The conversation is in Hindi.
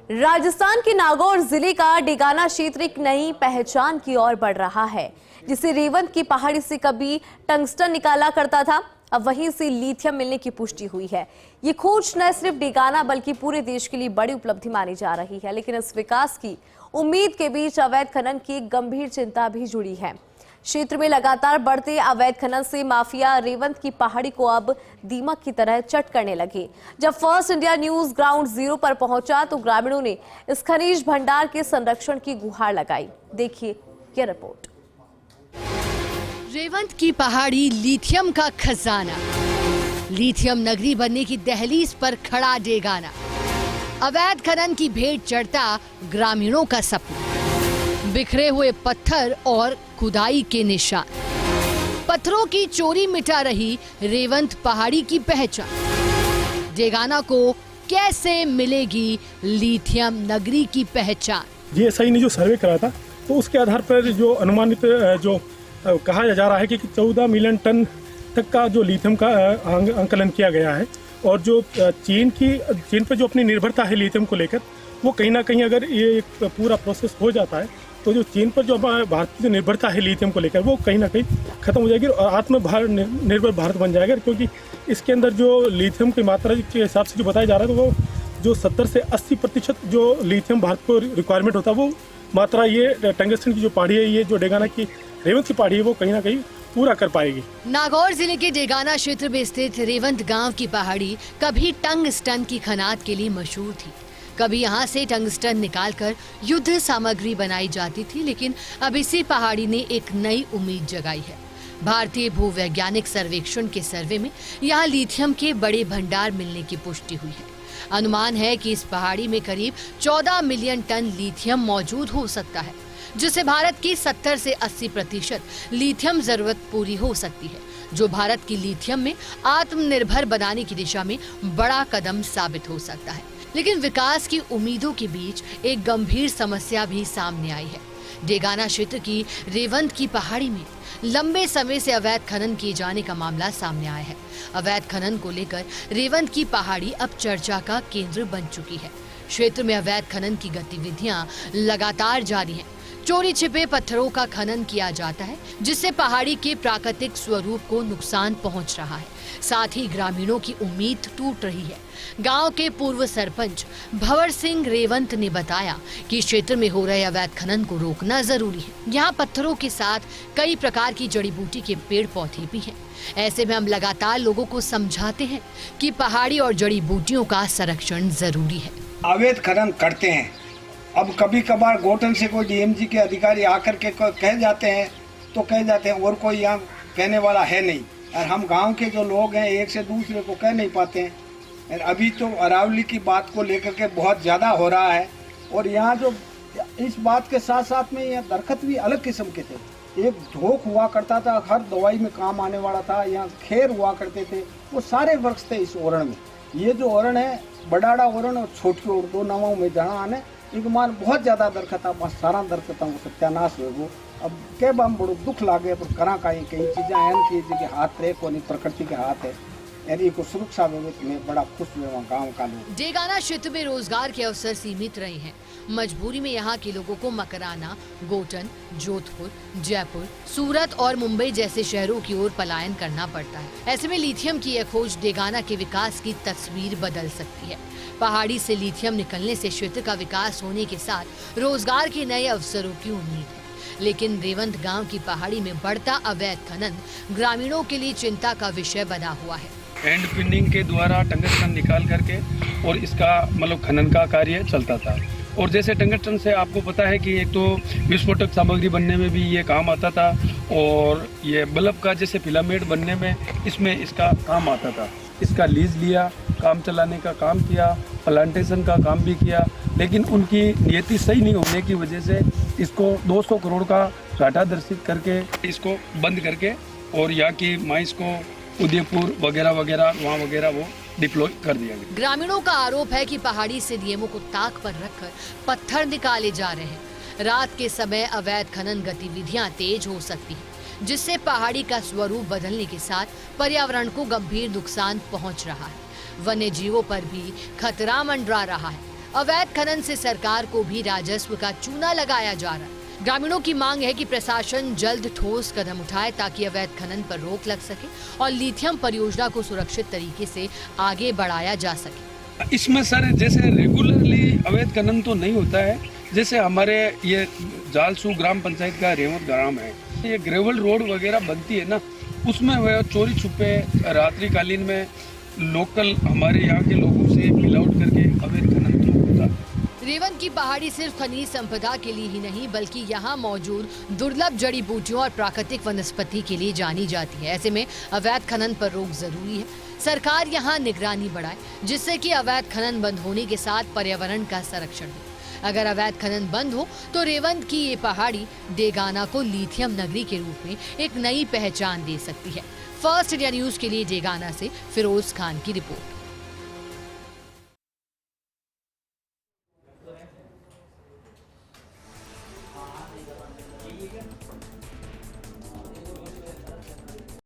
राजस्थान के नागौर जिले का डेगाना क्षेत्र एक नई पहचान की ओर बढ़ रहा है। जिसे रेवंत की पहाड़ी से कभी टंगस्टन निकाला करता था, अब वहीं से लिथियम मिलने की पुष्टि हुई है। ये खोज न सिर्फ डेगाना बल्कि पूरे देश के लिए बड़ी उपलब्धि मानी जा रही है। लेकिन इस विकास की उम्मीद के बीच अवैध खनन की एक गंभीर चिंता भी जुड़ी है। क्षेत्र में लगातार बढ़ते अवैध खनन से माफिया रेवंत की पहाड़ी को अब दीमक की तरह चट करने लगे। जब first India news ground zero पर पहुंचा तो ग्रामीणों ने इस खनिज भंडार के संरक्षण की गुहार लगाई। देखिए ये रिपोर्ट। रेवंत की पहाड़ी लिथियम का खजाना, लिथियम नगरी बनने की दहलीज पर खड़ा डेगाना, अवैध खनन की भेंट चढ़ता ग्रामीणों का सपना, बिखरे हुए पत्थर और खुदाई के निशान, पत्थरों की चोरी मिटा रही रेवंत पहाड़ी की पहचान। डेगाना को कैसे मिलेगी लिथियम नगरी की पहचान? जीएसआई ने जो सर्वे करा था तो उसके आधार पर जो अनुमानित जो कहा जा रहा है कि 14 मिलियन टन तक का जो लिथियम का आंकलन किया गया है। और जो चीन पर जो अपनी निर्भरता है लिथियम को लेकर, वो कहीं ना कहीं अगर ये एक पूरा प्रोसेस हो जाता है तो जो चीन पर जो भारत की जो निर्भरता है लिथियम को लेकर, वो कहीं ना कहीं खत्म हो जाएगी और आत्मनिर्भर भारत बन जाएगा। क्योंकि इसके अंदर जो लिथियम की मात्रा के हिसाब से जो बताया जा रहा है, तो वो जो 70 से 80% जो लिथियम भारत को रिक्वायरमेंट होता है, वो मात्रा ये टंगस्टन की जो पहाड़ी है, ये जो डेगाना की रेवंत की पहाड़ी है, वो कहीं ना कहीं पूरा कर पाएगी। नागौर जिले के डेगाना क्षेत्र में स्थित रेवंत गांव की पहाड़ी कभी टंगस्टन की खनात के लिए मशहूर थी। कभी यहाँ से टंगस्टन निकालकर युद्ध सामग्री बनाई जाती थी, लेकिन अब इसी पहाड़ी ने एक नई उम्मीद जगाई है। भारतीय भूवैज्ञानिक सर्वेक्षण के सर्वे में यहाँ लिथियम के बड़े भंडार मिलने की पुष्टि हुई है। अनुमान है कि इस पहाड़ी में करीब 14 मिलियन टन लिथियम मौजूद हो सकता है, जिससे भारत की 70 से 80% लिथियम जरूरत पूरी हो सकती है, जो भारत की लिथियम में आत्मनिर्भर बनाने की दिशा में बड़ा कदम साबित हो सकता है। लेकिन विकास की उम्मीदों के बीच एक गंभीर समस्या भी सामने आई है। डेगाना क्षेत्र की रेवंत की पहाड़ी में लंबे समय से अवैध खनन किए जाने का मामला सामने आया है। अवैध खनन को लेकर रेवंत की पहाड़ी अब चर्चा का केंद्र बन चुकी है। क्षेत्र में अवैध खनन की गतिविधियां लगातार जारी हैं। चोरी छिपे पत्थरों का खनन किया जाता है, जिससे पहाड़ी के प्राकृतिक स्वरूप को नुकसान पहुंच रहा है। साथ ही ग्रामीणों की उम्मीद टूट रही है। गांव के पूर्व सरपंच भंवर सिंह रेवंत ने बताया कि क्षेत्र में हो रहे अवैध खनन को रोकना जरूरी है। यहाँ पत्थरों के साथ कई प्रकार की जड़ी बूटी के पेड़ पौधे भी हैं। ऐसे में हम लगातार लोगों को समझाते हैं कि पहाड़ी और जड़ी बूटियों का संरक्षण जरूरी है। अवैध खनन करते हैं। अब कभी कभार गोटन से कोई डीएमजी के अधिकारी आकर के कह जाते हैं तो कह जाते हैं, और कोई यहाँ कहने वाला है नहीं। और हम गांव के जो लोग हैं एक से दूसरे को कह नहीं पाते हैं। और अभी तो अरावली की बात को लेकर के बहुत ज़्यादा हो रहा है। और यहाँ जो इस बात के साथ साथ में यहाँ दरख्त भी अलग किस्म के थे। एक ढोक हुआ करता था, हर दवाई में काम आने वाला था। यहाँ खेर हुआ करते थे, वो सारे वृक्ष थे इस ओरण में। ये जो ओरण है, बड़ाड़ा ओरण और छोटी ओर, दो नामों में जाना आने एक मान बहुत ज़्यादा दरख्त बस सारा दरख्त सत्यानाश हो गो। अब के बम बड़ो दुख लागे, पर करा कई चीज़ें हैं कि हाथ रे को नहीं, प्रकृति के हाथ है। यानी को सुरक्षा में बड़ा खुश हुए गाँव का लोग। डेगाना क्षेत्र में रोजगार के अवसर सीमित रहे हैं। मजबूरी में यहाँ के लोगों को मकराना, गोटन, जोधपुर, जयपुर, सूरत और मुंबई जैसे शहरों की ओर पलायन करना पड़ता है। ऐसे में लिथियम की यह खोज डेगाना के विकास की तस्वीर बदल सकती है। पहाड़ी से लिथियम निकलने से क्षेत्र का विकास होने के साथ रोजगार के नए अवसरों की उम्मीद है। लेकिन रेवंत गांव की पहाड़ी में बढ़ता अवैध खनन ग्रामीणों के लिए चिंता का विषय बना हुआ है। हैंड पिनिंग के द्वारा टंगस्टन निकाल करके और इसका मतलब खनन का कार्य चलता था। और जैसे टंगस्टन से आपको पता है कि एक तो विस्फोटक सामग्री बनने में भी ये काम आता था, और ये बल्ब का जैसे फिलामेंट बनने में इसमें इसका काम आता था। इसका लीज लिया, काम चलाने का काम किया, प्लांटेशन का काम भी किया, लेकिन उनकी नियति सही नहीं होने की वजह से इसको 200 करोड़ का घाटा दर्शित करके इसको बंद करके और यहाँ की माइंस को उदयपुर वगैरह वगैरह वहाँ वगैरह वो डिप्लॉय कर दिया गया। ग्रामीणों का आरोप है कि पहाड़ी से नियमों को ताक पर रखकर पत्थर निकाले जा रहे हैं। रात के समय अवैध खनन गतिविधियां तेज हो सकती हैं, जिससे पहाड़ी का स्वरूप बदलने के साथ पर्यावरण को गंभीर नुकसान पहुंच रहा है। वन्य जीवों पर भी खतरा मंडरा रहा है। अवैध खनन से सरकार को भी राजस्व का चूना लगाया जा रहा है। ग्रामीणों की मांग है कि प्रशासन जल्द ठोस कदम उठाए ताकि अवैध खनन पर रोक लग सके और लिथियम परियोजना को सुरक्षित तरीके से आगे बढ़ाया जा सके। इसमें सर जैसे रेगुलरली अवैध खनन तो नहीं होता है, जैसे हमारे ये जालसू ग्राम पंचायत का रेवत ग्राम है, ये ग्रेवल रोड वगैरह बनती है ना, उसमें वह चोरी छुपे रात्रिकालीन में लोकल हमारे यहाँ के लोगों से मिलावट करके अवैध खनन तो होता है। रेवंत की पहाड़ी सिर्फ खनिज संपदा के लिए ही नहीं बल्कि यहाँ मौजूद दुर्लभ जड़ी बूटियों और प्राकृतिक वनस्पति के लिए जानी जाती है। ऐसे में अवैध खनन पर रोक जरूरी है। सरकार यहाँ निगरानी बढ़ाए जिससे कि अवैध खनन बंद होने के साथ पर्यावरण का संरक्षण हो। अगर अवैध खनन बंद हो तो रेवंत की ये पहाड़ी डेगाना को लिथियम नगरी के रूप में एक नई पहचान दे सकती है। फर्स्ट इंडिया न्यूज के लिए डेगाना से फिरोज खान की रिपोर्ट।